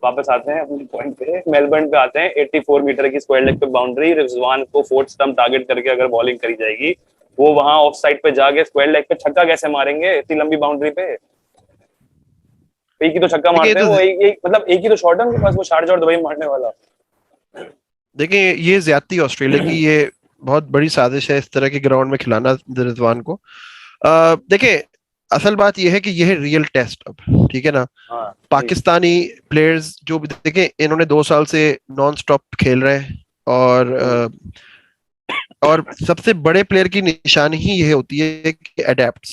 वापस आते हैं अपने पॉइंट पे, मेलबर्न पे आते हैं। 84 मीटर की स्क्वायर लेग पे बाउंड्री, रिजवान को फोर्थ स्टंप टारगेट करके अगर बॉलिंग करी जाएगी, वो वहां ऑफ साइड पे जाके स्क्वायर लेग पे छक्का कैसे मारेंगे इतनी लंबी बाउंड्री पे? एक ही तो छक्का देखिए ये मारते हैं तो वो, एक मतलब एक ही तो शॉट है उनके पास, वो शारजा और दुबई मारने वाला। देखिए ये ज्यादती ऑस्ट्रेलिया की, ये बहुत बड़ी साजिश है इस तरह के ग्राउंड में खिलाना रिजवान को। देखिए असल बात यह है कि यह है रियल टेस्ट अब, ठीक है ना। हाँ जी। पाकिस्तानी प्लेयर्स जो भी देखें, इन्होंने 2 साल से नॉन स्टॉप खेल रहे हैं, और सबसे बड़े प्लेयर की निशानी ही यह होती है कि अडेप्ट,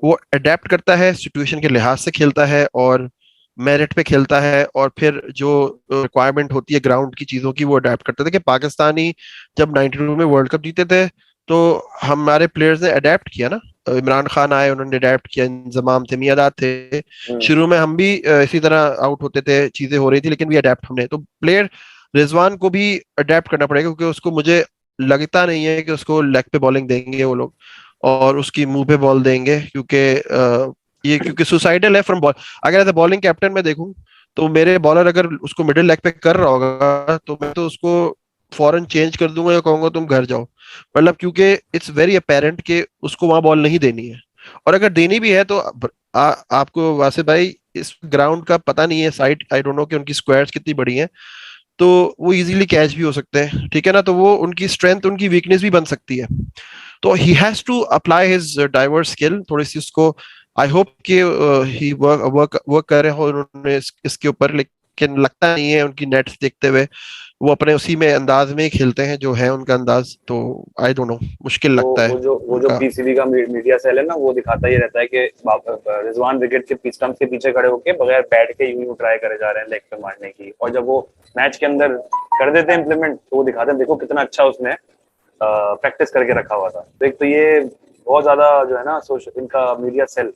वो अडेप्ट करता है, सिचुएशन के लिहाज से खेलता है और मेरिट पे खेलता है, और फिर जो रिक्वायरमेंट होती है ग्राउंड की चीजों की वो अडेप्ट करते थे। कि पाकिस्तानी जब 92 में वर्ल्ड कप जीते थे तो हमारे प्लेयर्स ने अडेप्ट किया ना। इमरान खान आए, उन्होंने अडेप्ट किया, इंजमाम थे, मियादाद थे। हम्म। शुरू में हम भी इसी तरह आउट होते थे, चीजें हो रही थी, लेकिन भी अडेप्ट हमने तो प्लेयर रिजवान को भी अडेप्ट करना पड़ेगा, क्योंकि उसको मुझे लगता नहीं है कि उसको लेग पे बॉलिंग देंगे वो लोग और उसकी मुंह पे बॉल देंगे, क्योंकि ये क्योंकि सुसाइडल है फ्रॉम बॉल। अगर एज ए बॉलिंग कैप्टन मैं देखूं तो मेरे बॉलर अगर उसको मिडिल लेग पे कर रहा होगा तो मैं तो उसको फौरन चेंज कर दूंगा या कहूंगा तुम घर जाओ। मतलब क्योंकि इट्स वेरी अपेरेंट कि उसको वहां बॉल नहीं देनी है। और अगर देनी भी है तो आपको वासिफ भाई इस ग्राउंड का पता नहीं है, साइड आई डोंट नो कि उनकी स्क्वायर्स कितनी बड़ी हैं, तो वो इजीली कैच भी हो सकते हैं, ठीक है ना। तो वो उनकी स्ट्रेंथ उनकी वीकनेस भी बन सकती है। तो he has to apply his diverse skill थोड़ी सी उसको। आई होप कि ही वर्क वर्क वर्क कर रहे हो उन्होंने इसके ऊपर, लेकिन लगता नहीं है उनकी नेट्स देखते हुए वो अपने उसी में अंदाज में ही खेलते हैं जो है उनका अंदाज। तो आई डोंट नो, मुश्किल तो लगता है वो जो उनका। पीसीबी का मीडिया सेल है ना, वो दिखाता ये रहता है कि रिजवान विकेट के स्टंप के पीछे खड़े होके बगैर बैट के यूं ट्राई करे जा रहे हैं लेग पे मारने की, और जब वो मैच के अंदर कर देते हैं इम्प्लीमेंट, तो वो दिखाते हैं देखो कितना अच्छा उसने प्रैक्टिस करके रखा हुआ था। तो एक तो ये बहुत ज्यादा जो है ना, सोशल इनका मीडिया सेल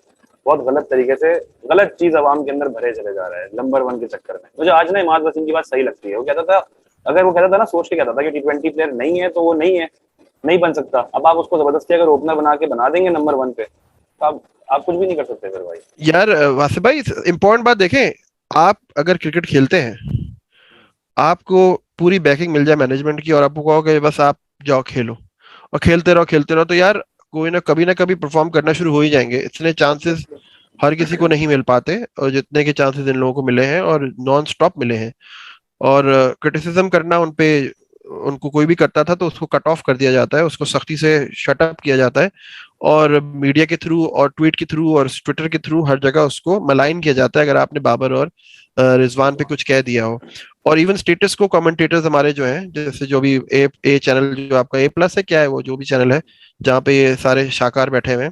बहुत गलत तरीके से गलत चीज आवाम के अंदर भरे चले जा रहा है नंबर वन के चक्कर में। मुझे आज ना इमाद वसीम की बात सही लगती है, वो कहता था, अगर वो कहता था ना, सोच के कहता था कि T20 प्लेयर नहीं है तो वो नहीं है, नहीं बन सकता। अब आप उसको जबरदस्ती अगर ओपनर बना के बना देंगे नंबर वन पे, तो आप कुछ भी नहीं कर सकते फिर भाई। यार वासिफ भाई इंपॉर्टेंट बात देखें, आप अगर क्रिकेट खेलते हैं, आपको पूरी बैकिंग मिल जाए मैनेजमेंट की और आपको कहो कि बस आप जाओ खेलो और खेलते रहो, तो यार कोई ना कभी परफॉर्म करना शुरू हो ही जाएंगे। इतने चांसेस हर किसी को नहीं मिल पाते, और जितने के चांसेस इन लोगों को मिले हैं और नॉन स्टॉप मिले हैं। और क्रिटिसिज्म करना उन पे, उनको कोई भी करता था तो उसको कट ऑफ कर दिया जाता है, उसको सख्ती से शट अप किया जाता है, और मीडिया के थ्रू और ट्वीट के थ्रू और ट्विटर के थ्रू हर जगह उसको मलाइन किया जाता है अगर आपने बाबर और रिजवान पे कुछ कह दिया हो। और इवन स्टेटस को कमेंटेटर्स हमारे जो हैं, जैसे जो भी ए चैनल, जो आपका A+ है क्या है वो, जो भी चैनल है जहाँ पे ये सारे शाकार बैठे हुए हैं,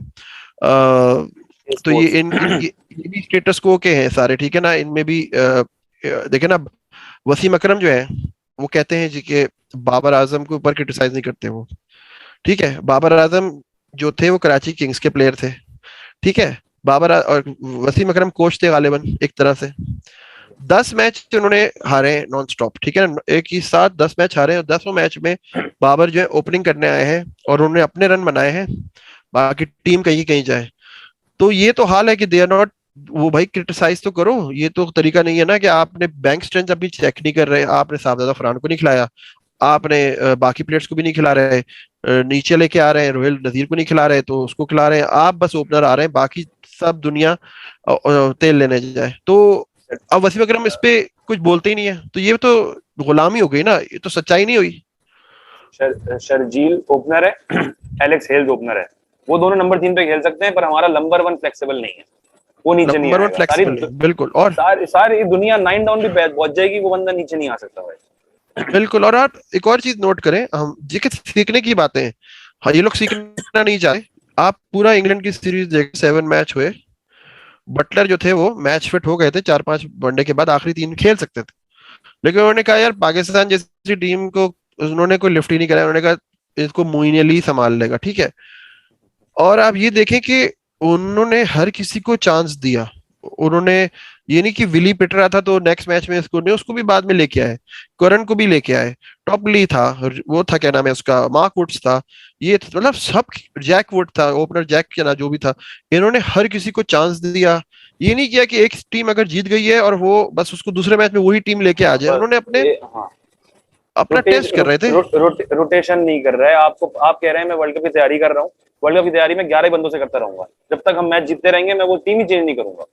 तो ये स्पोर्ट्स। इन इन ये भी स्टेटस को के हैं सारे, ठीक है ना। इनमें भी देखे ना, वसीम अकरम जो है वो कहते हैं जी कि बाबर आजम के ऊपर क्रिटिसाइज नहीं करते वो, ठीक है। बाबर आजम जो थे वो कराची किंग्स के प्लेयर थे, ठीक है। और वसीम अकरम कोच थे गालिबन एक तरह से। 10 मैच उन्होंने हारे नॉन स्टॉप, ठीक है ना, एक ही साथ 10 मैच हारे, और 10वें मैच में बाबर जो है ओपनिंग करने आए हैं और उन्होंने अपने रन बनाए हैं, बाकी टीम कहीं कहीं जाए। तो ये तो हाल है कि दे आर नॉट, वो भाई क्रिटिसाइज तो करो। ये तो तरीका नहीं है ना कि आपने बैंक स्ट्रेंथ अभी चेक नहीं कर रहे, आपने साहबजादा फरहान को नहीं खिलाया, आपने बाकी प्लेयर्स को भी नहीं खिला रहे, नीचे लेके आ रहे हैं, रोहिल नजीर को नहीं खिला रहे तो उसको खिला रहे हैं, आप बस ओपनर आ रहे हैं, बाकी सब दुनिया तेल लेने जाए। तो अब वसीम अकरम इस पे कुछ बोलते ही नहीं है, तो ये तो गुलामी हो गई ना, ये तो सच्चाई नहीं हुई। शर्जील ओपनर है, एलेक्स हेल्स ओपनर है, वो दोनों नंबर 3 पे खेल सकते हैं, पर हमारा नंबर 1 फ्लेक्सिबल नहीं है, वो नीचे नहीं नंबर 1 आएगा। फ्लेक्सिबल है बिल्कुल। और सारी दुनिया 9 डाउन भी पहुंच जाएगी, वो बंदा नीचे नहीं आ सकता भाई। बिल्कुल, और आप एक और चीज नोट करें, हम ये कि सीखने की बातें हैं, हाँ ये लोग सीखना नहीं चाहते। आप पूरा इंग्लैंड की सीरीज देख, 7 मैच हुए, बटलर जो थे वो मैच फिट हो गए थे 4-5 वनडे के बाद, आखिरी 3 खेल सकते थे, लेकिन उन्होंने कहा यार पाकिस्तान जैसी टीम को उन्होंने कोई लिफ्ट ही नहीं कराया, उन्होंने कहा इसको मोइन अली संभाल लेगा, ठीक है। और आप ये देखें कि उन्होंने हर किसी को चांस दिया। उन्होंने ये नहीं कि विली पिट रहा था तो नेक्स्ट मैच में इसको नहीं, उसको भी बाद में लेके आए, करन को भी लेके आए, टॉप ली था, वो था क्या नाम है उसका, मार्क वुड्स था, ये मतलब सब, जैक वुड था ओपनर, जैक क्या ना जो भी था, इन्होंने हर किसी को चांस दिया। ये नहीं किया कि एक टीम अगर जीत गई है और वो बस उसको दूसरे मैच में वही टीम लेके आ हाँ जाए, बस उन्होंने अपने ये, हाँ, अपना टेस्ट कर रहे थे। रोटेशन नहीं कर रहा है। आपको, आप कह रहे हैं मैं वर्ल्ड कप की तैयारी कर रहा हूँ, वर्ल्ड कप की तैयारी में 11 बंदों से करता रहूंगा, जब तक हम मैच जीतते रहेंगे मैं वो टीम ही चेंज नहीं करूंगा।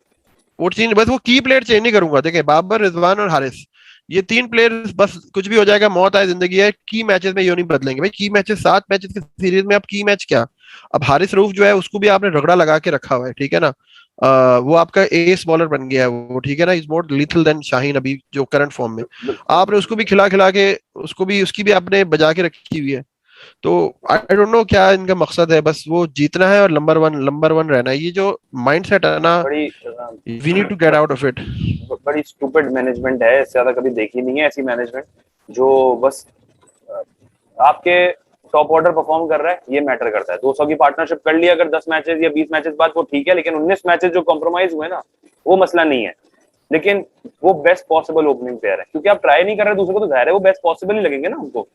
वो चीज बस, वो की प्लेयर चेंज नहीं करूंगा। देखें, बाबर, रिजवान और हारिस, ये तीन प्लेयर, बस कुछ भी हो जाएगा, मौत आए जिंदगी है, की मैचेस में ये नहीं बदलेंगे भाई। की मैचेस 7 मैचेस की सीरीज में अब की मैच क्या। अब हारिस रऊफ जो है उसको भी आपने रगड़ा लगा के रखा हुआ है, ठीक है ना। वो आपका एस बॉलर बन गया है वो, ठीक है ना। Is more lethal than Shaheen अभी जो करंट फॉर्म में। आपने उसको भी खिला खिला के, उसको भी, उसकी भी आपने बजा के रखी हुई है। तो आई डोंट नो क्या इनका मकसद है, बस वो जीतना है और नंबर वन रहना है। ये जो माइंडसेट है ना, बड़ी we need to get out of it. बड़ी स्टूपिड मैनेजमेंट है, इससे ज्यादा कभी देखी नहीं है ऐसी मैनेजमेंट, जो बस आपके टॉप ऑर्डर परफॉर्म कर रहा है ये मैटर करता है। 200 की पार्टनरशिप कर लिया अगर 10 मैचेस या 20 मैचेस बाद, वो ठीक है, लेकिन 19 मैचेस जो कॉम्प्रोमाइज हुए ना, वो मसला नहीं है। लेकिन वो बेस्ट पॉसिबल ओपनिंग प्लेयर है, क्योंकि आप ट्राई नहीं कर रहे दूसरे को, तो जाहिर है वो बेस्ट पॉसिबल ही लगेंगे ना हमको।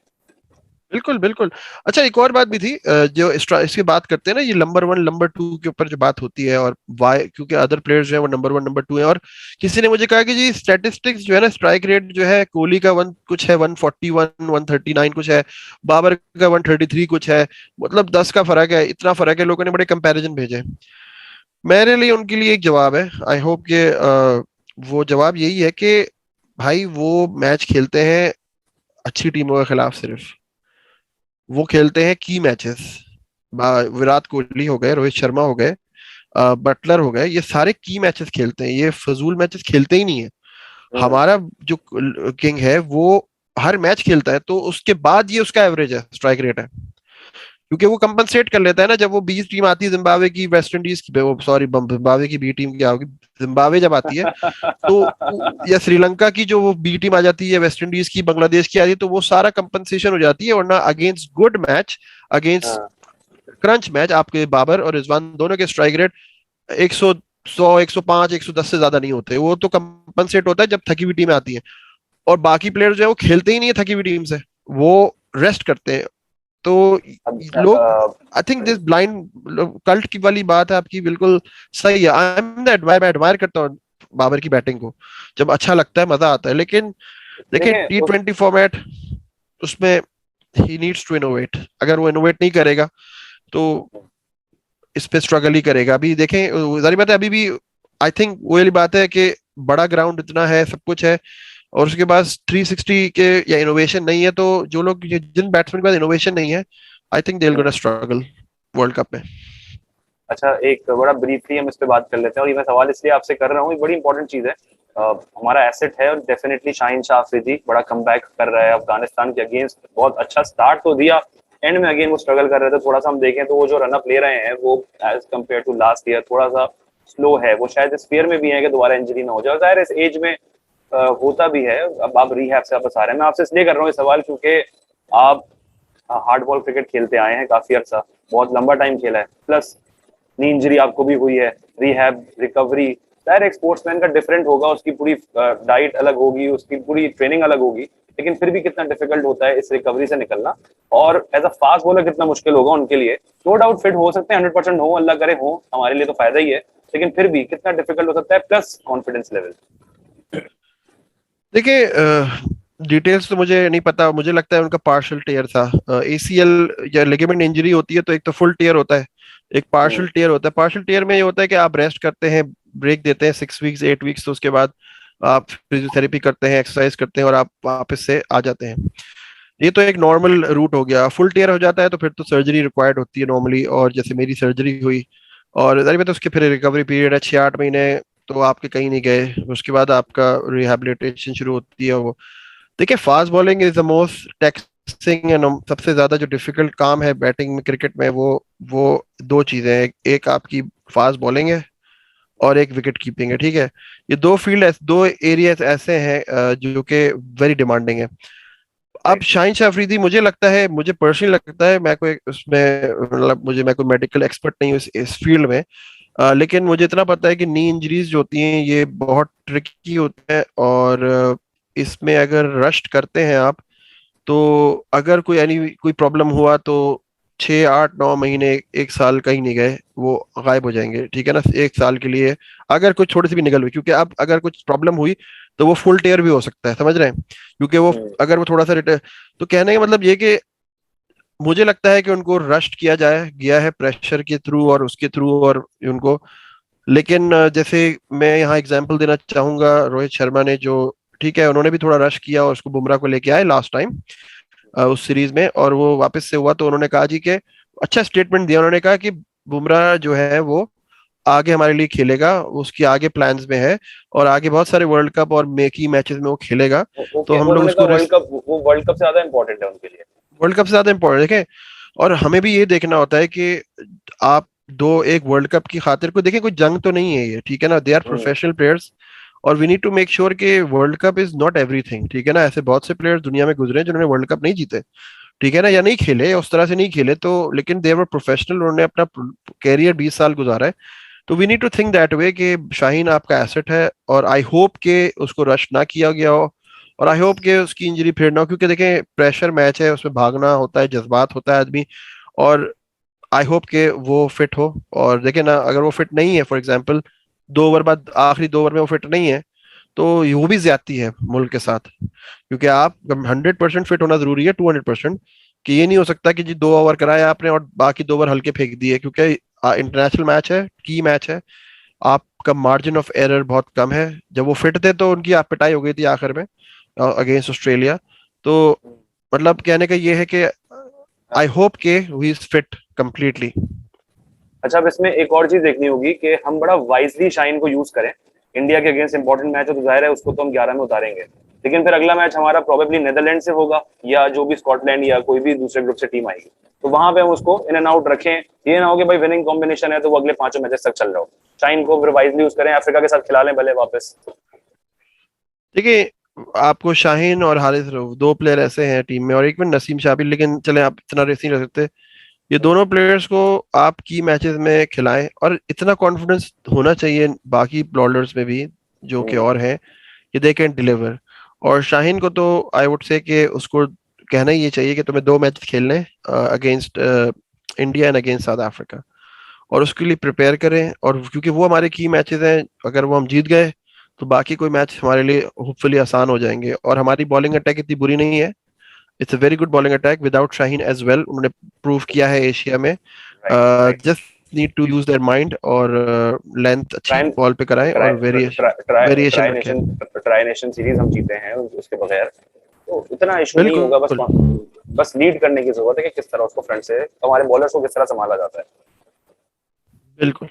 बिल्कुल बिल्कुल। अच्छा, एक और बात भी थी, जो इसकी बात करते हैं ना, ये नंबर वन नंबर टू के ऊपर जो बात होती है, और वाई, क्योंकि अदर प्लेयर्स जो है वो नंबर वन नंबर टू है। और किसी ने मुझे कहा कि जी स्टैटिस्टिक्स जो है ना, स्ट्राइक रेट जो है कोहली का वन कुछ है, 141 139 कुछ है, बाबर का 133 कुछ है, मतलब 10 का फर्क है, इतना फर्क है। लोगों ने बड़े कंपैरिजन भेजे। मेरे लिए उनके लिए एक जवाब है, आई होप कि वो जवाब यही है कि भाई वो मैच खेलते हैं अच्छी टीमों के खिलाफ सिर्फ, वो खेलते हैं की मैचेस। विराट कोहली हो गए, रोहित शर्मा हो गए, बटलर हो गए, ये सारे की मैचेस खेलते हैं, ये फजूल मैचेस खेलते ही नहीं है। हम्म। हमारा जो किंग है वो हर मैच खेलता है, तो उसके बाद ये उसका एवरेज है, स्ट्राइक रेट है, क्योंकि वो कंपनसेट कर लेता है ना। जब वो 20 टीम आती है जिम्बाब्वे की, वेस्ट इंडीज की, वो सॉरी जिम्बाब्वे की बी टीम क्या होगी, जिम्बाब्वे जब आती है तो, या श्रीलंका की जो वो बी टीम आ जाती है, वेस्ट इंडीज की, बांग्लादेश की आती है, तो वो सारा कंपनसेशन हो जाती है। वरना अगेंस्ट गुड मैच, अगेंस्ट हाँ, क्रंच मैच, आपके बाबर और रिजवान दोनों के स्ट्राइक रेट 100, 105, 110 से ज्यादा नहीं होते। वो तो कंपनसेट होता है जब थकी हुई टीमें आती हैं, और बाकी प्लेयर जो है वो खेलते ही नहीं है थकी हुई टीम से, वो रेस्ट करते हैं। तो अब लोग, I think this blind cult की वाली बात है आपकी, बिल्कुल सही है। आई एम द एडमायर, मैं एडमायर करता हूँ बाबर की बैटिंग को, जब अच्छा लगता है, मजा आता है। लेकिन देखिए, देखें T20 फॉर्मेट, उसमें ही नीड्स टू इनोवेट। अगर वो इनोवेट नहीं करेगा तो इस पे स्ट्रगल ही करेगा। अभी देखें, जारी बात है, अभी भी आई थिंक वो वाली बात है कि बड़ा ग्राउंड इतना है, सब कुछ है, और उसके पास 360 के या इनोवेशन नहीं है, तो जो लोग, जिन बैट्समैन के पास इनोवेशन नहीं है, I think they will gonna struggle world cup में। अच्छा, एक बड़ा ब्रीफली हम इस पे बात कर लेते हैं, और ये मैं सवाल इसलिए आपसे कर रहा हूँ, ये बड़ी इंपॉर्टेंट चीज है। हमारा एसेट है, और डेफिनेटली शाहीन शाह अफरीदी बड़ा कमबैक कर रहा है अफगानिस्तान के अगेंस्ट। बहुत अच्छा स्टार्ट तो दिया, एंड में अगेन वो स्ट्रगल कर रहे थे थोड़ा सा। हम देखें तो वो जो रनअप ले रहे हैं वो as compared to last year थोड़ा सा स्लो है। वो शायद इस फेयर में भी है कि दोबारा इंजरी ना हो जाए, जाहिर इस एज में होता भी है। अब आप रिहैब से वापस आ रहे हैं, मैं आपसे इसलिए कर रहा हूँ ये सवाल क्योंकि आप हार्ड बॉल क्रिकेट खेलते आए हैं काफी अर्सा, बहुत लंबा टाइम खेला है, प्लस नी इंजरी आपको भी हुई है, रिहैब, रिकवरी। शायद एक स्पोर्ट्समैन का डिफरेंट होगा, उसकी पूरी डाइट अलग होगी, उसकी पूरी ट्रेनिंग अलग होगी, लेकिन फिर भी कितना डिफिकल्ट होता है इस रिकवरी से निकलना। और एज अ फास्ट बॉलर कितना मुश्किल होगा उनके लिए। नो डाउट फिट हो सकते हैं, 100% हो, अल्लाह करे हो, हमारे लिए तो फायदा ही है, लेकिन फिर भी कितना डिफिकल्ट हो सकता है, प्लस कॉन्फिडेंस लेवल। देखिए, डिटेल्स तो मुझे नहीं पता, मुझे लगता है उनका पार्शियल टेयर था। ACL या लिगामेंट इंजरी होती है तो एक तो फुल टेयर होता है, एक पार्शियल टेयर होता है। पार्शियल टेयर में ये होता है कि आप रेस्ट करते हैं, ब्रेक देते हैं 6 वीक्स 8 वीक्स, तो उसके बाद आप फिजियोथेरेपी करते हैं, एक्सरसाइज करते हैं, और आप वापस से आ जाते हैं। ये तो एक नॉर्मल रूट हो गया। फुल टेयर हो जाता है तो फिर तो सर्जरी रिक्वायर्ड होती है नॉर्मली, और जैसे मेरी सर्जरी हुई, और जाहिर बात है उसके फिर रिकवरी पीरियड है 6-8 महीने, तो आपके कहीं नहीं गए। उसके बाद आपका रिहैबिलिटेशन शुरू होती है। वो देखिए, fast bowling is the most taxing and सबसे ज्यादा जो डिफिकल्ट काम है बैटिंग में, क्रिकेट में, वो दो चीजें हैं। एक आपकी फास्ट बॉलिंग है, और एक विकेट कीपिंग है, ठीक है। ये दो फील्ड, दो एरियाज ऐसे हैं जो कि वेरी डिमांडिंग है। अब शाहीन शाह अफरीदी, मुझे लगता है, मुझे पर्सनली लगता है, मैं कोई उसमें, मतलब मुझे, मैं कोई मेडिकल एक्सपर्ट नहीं हूँ इस फील्ड में, लेकिन मुझे इतना पता है कि नी इंजरीज जो होती हैं ये बहुत ट्रिकी होते हैं, और इसमें अगर रस्ट करते हैं आप, तो अगर कोई प्रॉब्लम हुआ तो 6 8 9 महीने, एक साल कहीं नहीं गए, वो गायब हो जाएंगे, ठीक है ना, एक साल के लिए। अगर कुछ थोड़ी सी भी निकल हुई, क्योंकि अब अगर कुछ प्रॉब्लम हुई तो वो फुल टेयर भी हो सकता है, समझ रहे हैं, क्योंकि वो हम्म। अगर वो थोड़ा सा रिटर्न। तो कहने का मतलब ये कि मुझे लगता है कि उनको रस्ट किया जाए गया है प्रेशर के थ्रू और उसके थ्रू, और उनको, लेकिन जैसे मैं यहाँ एग्जांपल देना चाहूंगा, रोहित शर्मा ने जो, ठीक है, उन्होंने भी थोड़ा रश किया और उसको बुमराह को लेके आए लास्ट टाइम उस सीरीज में, और वो वापस से हुआ, तो उन्होंने कहा जी कि अच्छा स्टेटमेंट दिया, उन्होंने कहा कि बुमराह जो है वो आगे हमारे लिए खेलेगा, उसकी आगे प्लान्स में है, और आगे बहुत सारे वर्ल्ड कप और की मैचेस में वो खेलेगा, तो ओके, हम लोग उन्होंने कहा उसको वर्ल्ड कप, वो वर्ल्ड कप से ज्यादा इंपॉर्टेंट है उनके लिए। वर्ल्ड कप से ज्यादा इंपॉर्टेंट देखें। और हमें भी ये देखना होता है कि आप दो एक वर्ल्ड कप की खातिर को देखें, कोई जंग तो नहीं है ये, ठीक है ना, they are hmm. Professional players, और we need to make sure कि world cup is not everything, ठीक है ना, ऐसे बहुत से प्लेयर्स दुनिया में गुजरे हैं जिन्होंने वर्ल्ड कप नहीं जीते, ठीक है ना, या नहीं खेले, या उस तरह से नहीं खेले, तो लेकिन दे वर प्रोफेशनल, उन्होंने अपना कैरियर 20 साल गुजारा है। तो we need to think that way कि शाहीन आपका एसेट है, और आई होप के उसको रश ना किया गया हो, और आई होप के उसकी इंजरी फिर ना हो, क्योंकि देखें प्रेशर मैच है, उसमें भागना होता है, जज्बात होता है आदमी, और आई होप के वो फिट हो। और देखें ना, अगर वो फिट नहीं है, फॉर एग्जाम्पल 2 ओवर बाद, आखिरी 2 ओवर में वो फिट नहीं है, तो वो भी ज्यादती है मुल्क के साथ, क्योंकि आप 100% फिट होना जरूरी है, 200%, कि ये नहीं हो सकता कि जी 2 ओवर कराया आपने और बाकी 2 ओवर हल्के फेंक दिए, क्योंकि इंटरनेशनल मैच है, की मैच है, आपका मार्जिन ऑफ एरर बहुत कम है। जब वो फिट थे तो उनकी आप पिटाई हो गई थी आखिर में अगेंस्ट ऑस्ट्रेलिया। तो मतलब कहने का ये है कि आई होप के ही इज फिट कंप्लीटली। अच्छा, अब इसमें एक और चीज देखनी होगी कि हम बड़ा वाइजली शाइन को यूज करें। इंडिया के अगेंस्ट इंपॉर्टेंट मैच है तो जाहिर है उसको तो हम 11 में उतारेंगे, लेकिन फिर अगला मैच हमारा प्रोबेबली नेदरलैंड से होगा, या जो भी स्कॉटलैंड या कोई भी दूसरे ग्रुप से टीम आएगी, तो वहां पे हम उसको इन एंड आउट रखें। ये ना हो कि भाई विनिंग कॉम्बिनेशन है तो वो अगले 5 मैचेस तक चल रहा हो। शाइन को फिर वाइजली यूज करें, अफ्रीका के साथ खिला लें भले वापस। देखिए, आपको शाहीन और हारिस रऊफ 2 प्लेयर ऐसे हैं टीम में, और एक में नसीम शाबिर, लेकिन चले आप इतना रेस नहीं रख सकते, ये दोनों प्लेयर्स को आप की मैचेस में खिलाएं, और इतना कॉन्फिडेंस होना चाहिए बाकी बॉलर्स में भी जो कि और हैं, कि दे कैन डिलीवर। और शाहीन को तो आई वुड से कि उसको कहना ही ये चाहिए कि तुम्हें 2 मैच खेलने against India and against south Africa, और उसके लिए प्रिपेयर करें, और क्योंकि वो हमारे की मैचेस हैं, अगर वो हम जीत गए तो बाकी कोई मैच हमारे लिए होपफुली आसान हो जाएंगे, और हमारी बॉलिंग अटैक इतनी बुरी नहीं है, it's a very good bowling attack without Shaheen as well, उन्होंने प्रूव किया है एशिया में। Right, right. Just need to use their mind, और लेंथ अच्छी ट्राई बॉल पे कराएं, और वेरिएशन रखें। ट्राई नेशन सीरीज हम जीते हैं उसके बगैर, तो इतना इशू नहीं होगा। बस बिल्कुल। बस लीड करने की जरूरत है कि किस तरह उसको फ्रंट से हमारे बॉलर्स को किस तरह संभाला जाता है। बिल्कुल।